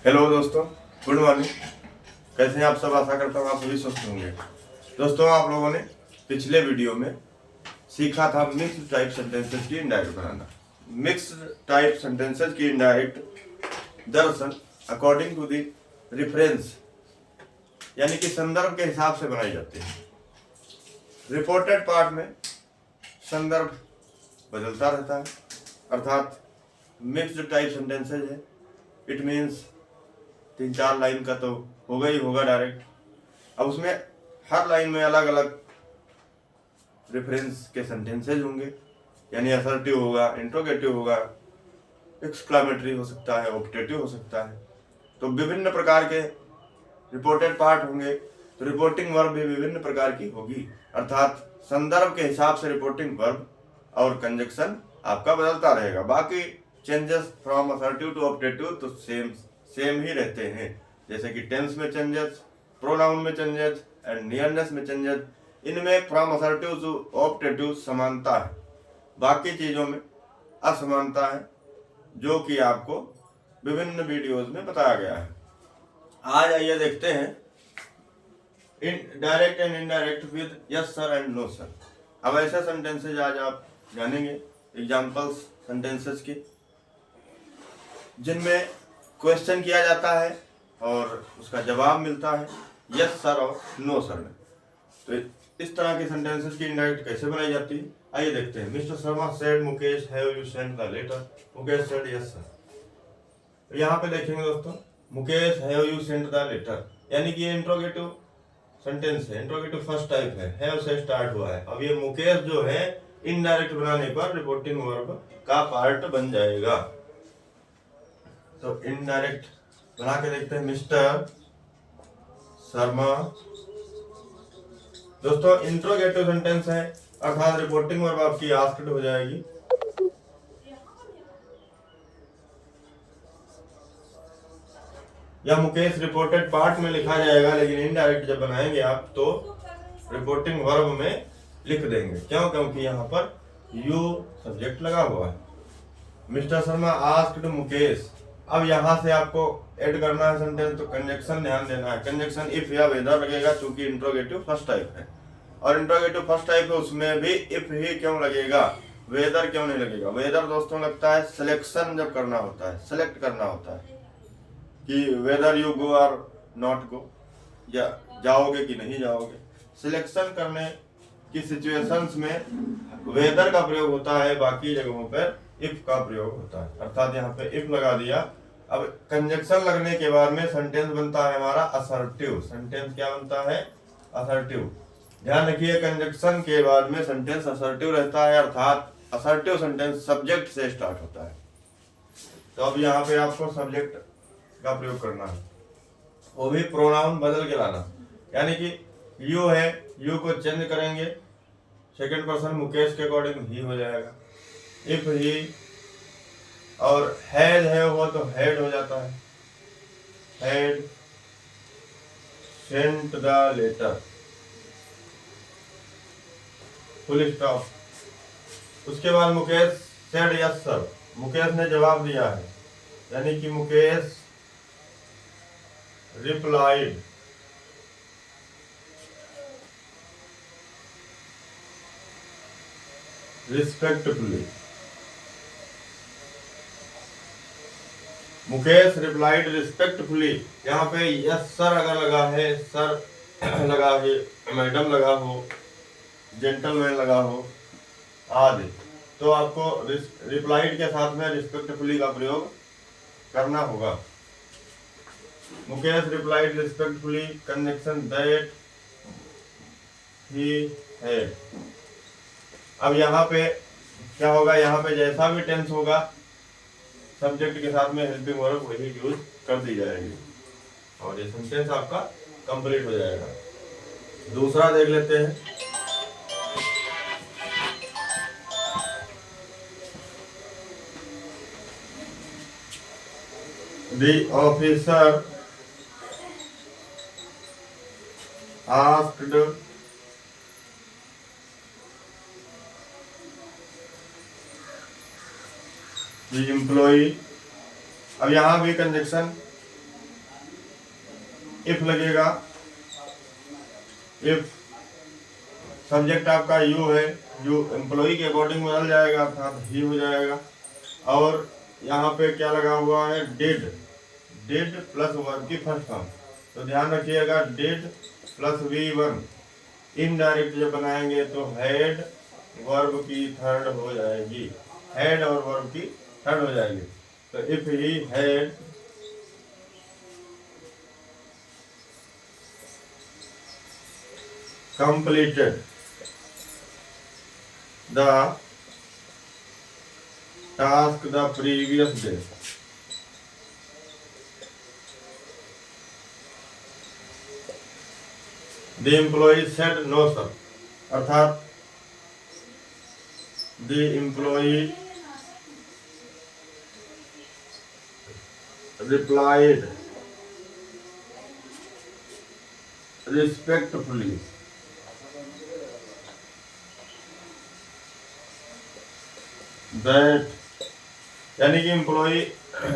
Hello दोस्तों, good morning. कैसे हैं आप सब? आशा करता हूँ आप सभी स्वस्थ होंगे। दोस्तों, आप लोगों ने पिछले वीडियो में सीखा था मिक्स टाइप सेंटेंसेस की इनडायरेक्ट बनाना। मिक्स टाइप सेंटेंसेस की इनडायरेक्ट दरअसल अकॉर्डिंग टू द रेफरेंस यानी कि संदर्भ के हिसाब से बनाई जाती है। रिपोर्टेड पार्ट में संदर्भ बदलता रहता है, अर्थात मिक्स्ड टाइप सेंटेंसेज है। इट मीन्स 3-4 लाइन का तो होगा ही होगा डायरेक्ट। अब उसमें हर लाइन में अलग अलग रेफरेंस के सेंटेंसेज होंगे, यानी असर्टिव होगा, इंट्रोगेटिव होगा, एक्सक्लामेटरी हो सकता है, ऑप्टेटिव हो सकता है। तो विभिन्न प्रकार के रिपोर्टेड पार्ट होंगे, तो रिपोर्टिंग वर्ब भी विभिन्न प्रकार की होगी, अर्थात संदर्भ के हिसाब से रिपोर्टिंग वर्ब और कंजक्शन आपका बदलता रहेगा। बाकी changes from assertive to optative तो सेम ही रहते हैं, जैसे कि टेंस में चेंजेस, प्रोनाउन में चेंजेस एंड नियरनेस में चेंजेस। इनमें फ्रॉम असर्टिव टू ऑप्टेटिव समानता है, बाकी चीजों में असमानता है, जो कि आपको विभिन्न वीडियोस में बताया गया है। आज आइए देखते हैं इन direct and indirect with yes sir and no sir. अब ऐसे सेंटेंसेज आज आप जानेंगे, एग्जाम्पल्स सेंटेंसेस के, जिनमें क्वेश्चन किया जाता है और उसका जवाब मिलता है यस सर और नो सर में। तो इस तरह के सेंटेंसेस की इनडायरेक्ट कैसे बनाई जाती है, आइए देखते हैं। Mister Sharma said Mukesh have you sent the letter? Mukesh said yes sir. यहाँ पे देखेंगे दोस्तों, Mukesh have you sent the letter, यानी कि ये इंट्रोगेटिव सेंटेंस है, इंट्रोगेटिव फर्स्ट टाइप है, हैव से स्टार्ट हुआ है। अब ये मुकेश जो है इनडायरेक्ट बनाने पर रिपोर्टिंग वर्ब का पार्ट बन जाएगा। तो इनडायरेक्ट बना के देखते हैं। मिस्टर शर्मा दोस्तों इंट्रोगेटिव सेंटेंस है, अर्थात रिपोर्टिंग वर्ब आपकी आस्क्ड हो जाएगी। या मुकेश रिपोर्टेड पार्ट में लिखा जाएगा, लेकिन इनडायरेक्ट जब बनाएंगे आप तो रिपोर्टिंग वर्ब में लिख देंगे। क्यों? क्योंकि यहाँ पर यू सब्जेक्ट लगा हुआ है। Mister Sharma asked Mukesh. अब यहाँ से आपको ऐड करना है सेंटेंस, तो कंजक्शन ध्यान देना है। कंजक्शन इफ या वेदर लगेगा, चूंकि इंट्रोगेटिव फर्स्ट टाइप है, और इंट्रोगेटिव फर्स्ट टाइप है उसमें भी इफ ही क्यों लगेगा, वेदर क्यों नहीं लगेगा? वेदर दोस्तों लगता है सिलेक्शन जब करना होता है, सेलेक्ट करना होता है कि वेदर यू गो और नॉट गो, या जाओगे कि नहीं जाओगे। सिलेक्शन करने की सिचुएशंस में वेदर का प्रयोग होता है, बाकी जगहों पर इफ का प्रयोग होता है, अर्थात यहाँ पे इफ लगा दिया। अब कंजक्शन लगने के बाद में सेंटेंस बनता है हमारा असर्टिव। सेंटेंस क्या बनता है? असर्टिव। ध्यान रखिए, कंजक्शन के बाद में सेंटेंस असर्टिव रहता है, अर्थात असर्टिव सेंटेंस सब्जेक्ट से स्टार्ट होता है। तो अब यहाँ पे आपको सब्जेक्ट का प्रयोग करना है, वो भी प्रोनाउन बदल के लाना, यानी कि यू है, यू को चेंज करेंगे, सेकंड पर्सन मुकेश के अकॉर्डिंग ही हो जाएगा। इफ ही और हैड है वो तो हैड हो जाता है, had sent the letter, full stop. उसके बाद Mukesh said yes sir, Mukesh ने जवाब दिया है, यानी कि Mukesh replied respectfully. Mukesh replied respectfully, यहाँ पे यस सर अगर लगा है, सर लगा है, मैडम लगा हो, जेंटलमैन लगा हो आदि, तो आपको रिप्लाइड के साथ में रिस्पेक्टफुली का प्रयोग करना होगा। Mukesh replied respectfully, conjunction that he had. अब यहाँ पे क्या होगा? यहाँ पे जैसा भी टेंस होगा, सब्जेक्ट के साथ में हेल्पिंग वर्ब वही यूज कर दी जाएगी, और ये सेंटेंस आपका कंप्लीट हो जाएगा। दूसरा देख लेते हैं। The officer asked the employee। अब यहाँ भी कंजक्शन इफ लगेगा, इफ सब्जेक्ट आपका यू है, यू एम्प्लॉई के अकॉर्डिंग बदल जाएगा अर्थात ही हो जाएगा। और यहाँ पे क्या लगा हुआ है, डिड, डिड प्लस वर्ब की फर्स्ट फॉर्म, तो ध्यान रखिएगा डिड प्लस V1 इनडायरेक्ट जब बनाएंगे तो हैड वर्ब की थर्ड हो जाएगी, हैड और वर्ब की थर्ड हो जाएगी। तो if he had completed the task the previous day, the employee said no sir, अर्थात the employee replied respectfully, that, यानी कि एम्प्लॉई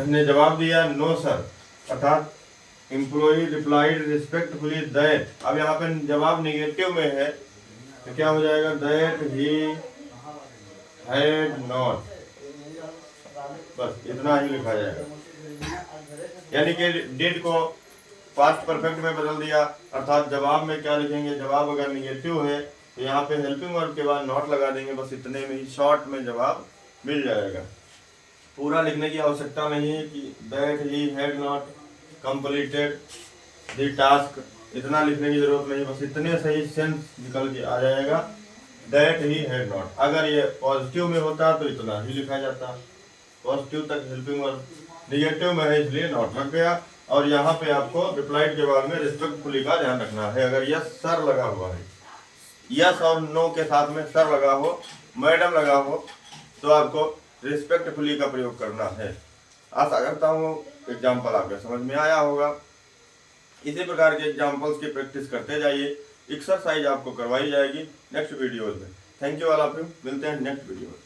ने जवाब दिया नो सर, अर्थात एम्प्लॉई रिप्लाइड रिस्पेक्टफुली दैट। अब यहाँ पे जवाब निगेटिव में है तो क्या हो जाएगा, दैट ही हैड नॉट, बस इतना ही लिखा जाएगा। यानी कि डिड को पास्ट परफेक्ट में बदल दिया, अर्थात जवाब में क्या लिखेंगे, जवाब अगर निगेटिव है तो यहाँ पे हेल्पिंग वर्ब के बाद नॉट लगा देंगे, बस इतने में ही शॉर्ट में जवाब मिल जाएगा। पूरा लिखने की आवश्यकता नहीं है कि that he had not completed the task, इतना लिखने की जरूरत नहीं, बस इतने सही सेंस निकल के आ जाएगा, दैट ही हैड नॉट। अगर ये पॉजिटिव में होता तो इतना ही लिखा जाता, पॉजिटिव तक हेल्पिंग वर्ब, निगेटिव में है इसलिए नॉट लग गया। और यहाँ पे आपको रिप्लाइड के बाद में रिस्पेक्टफुली का ध्यान रखना है। अगर यस सर लगा हुआ है, यस और नो के साथ में सर लगा हो, मैडम लगा हो, तो आपको रिस्पेक्टफुली का प्रयोग करना है। आशा करता हूँ एग्जाम्पल आपके समझ में आया होगा। इसी प्रकार के एग्जाम्पल्स की प्रैक्टिस करते जाइए, एक्सरसाइज आपको करवाई जाएगी नेक्स्ट वीडियोज में। Thank you all of you, मिलते हैं नेक्स्ट वीडियो में।